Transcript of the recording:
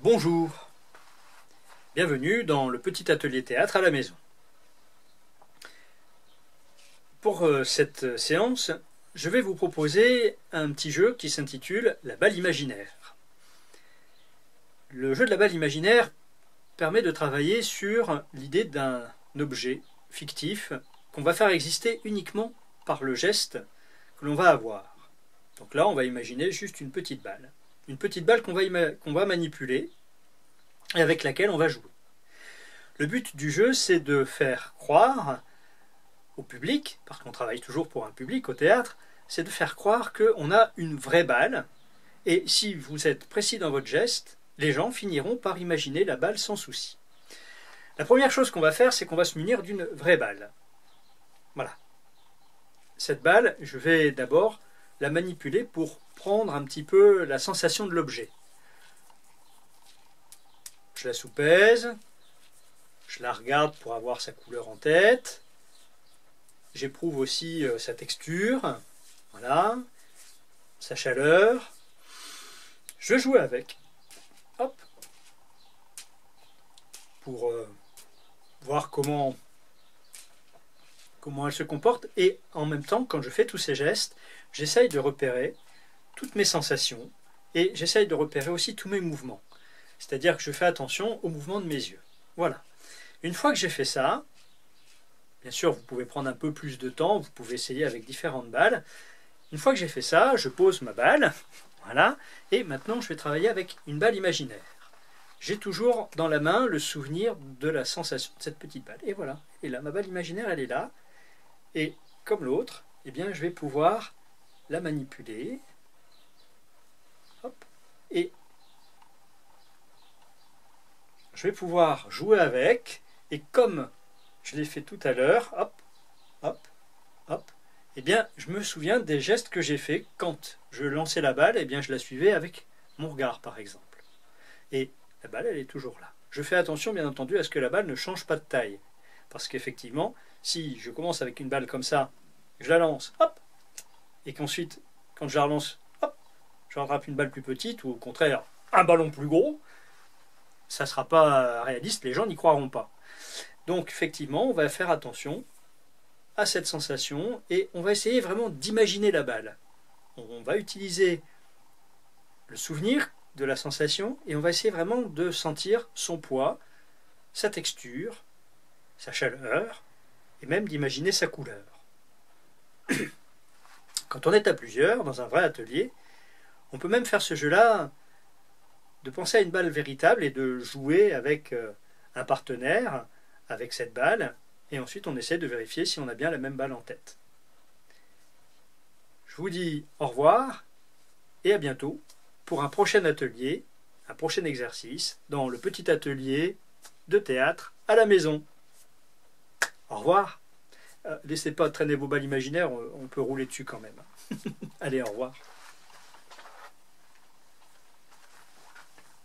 Bonjour, bienvenue dans le petit atelier théâtre à la maison. Pour cette séance, je vais vous proposer un petit jeu qui s'intitule La balle imaginaire. Le jeu de la balle imaginaire permet de travailler sur l'idée d'un objet fictif qu'on va faire exister uniquement par le geste que l'on va avoir. Donc là, on va imaginer juste une petite balle. Une petite balle qu'on va manipuler et avec laquelle on va jouer. Le but du jeu, c'est de faire croire au public, parce qu'on travaille toujours pour un public au théâtre, c'est de faire croire qu'on a une vraie balle, et si vous êtes précis dans votre geste, les gens finiront par imaginer la balle sans souci. La première chose qu'on va faire, c'est qu'on va se munir d'une vraie balle. Voilà. Cette balle, je vais d'abord la manipuler pour prendre un petit peu la sensation de l'objet. Je la soupèse, je la regarde pour avoir sa couleur en tête, j'éprouve aussi sa texture, voilà, sa chaleur. Je joue avec, hop, pour voir comment elle se comporte, et en même temps, quand je fais tous ces gestes, j'essaye de repérer toutes mes sensations, et j'essaye de repérer aussi tous mes mouvements. C'est-à-dire que je fais attention au mouvement de mes yeux. Voilà. Une fois que j'ai fait ça, bien sûr, vous pouvez prendre un peu plus de temps, vous pouvez essayer avec différentes balles. Une fois que j'ai fait ça, je pose ma balle, voilà, et maintenant je vais travailler avec une balle imaginaire. J'ai toujours dans la main le souvenir de la sensation de cette petite balle. Et voilà, et là, ma balle imaginaire, elle est là. Et comme l'autre, eh bien, je vais pouvoir la manipuler. Hop, et je vais pouvoir jouer avec. Et comme je l'ai fait tout à l'heure, hop, hop, hop, eh bien, je me souviens des gestes que j'ai faits quand je lançais la balle, eh bien, je la suivais avec mon regard, par exemple. Et la balle, elle est toujours là. Je fais attention, bien entendu, à ce que la balle ne change pas de taille. Parce qu'effectivement, si je commence avec une balle comme ça, je la lance, hop, et qu'ensuite, quand je la relance, hop, je rattrape une balle plus petite, ou au contraire, un ballon plus gros, ça ne sera pas réaliste, les gens n'y croiront pas. Donc, effectivement, on va faire attention à cette sensation, et on va essayer vraiment d'imaginer la balle. On va utiliser le souvenir de la sensation, et on va essayer vraiment de sentir son poids, sa texture, sa chaleur, et même d'imaginer sa couleur. Quand on est à plusieurs, dans un vrai atelier, on peut même faire ce jeu-là, de penser à une balle véritable et de jouer avec un partenaire, avec cette balle, et ensuite on essaie de vérifier si on a bien la même balle en tête. Je vous dis au revoir, et à bientôt, pour un prochain atelier, un prochain exercice, dans le petit atelier de théâtre à la maison. Au revoir. Laissez pas traîner vos balles imaginaires, on peut rouler dessus quand même. Allez, au revoir.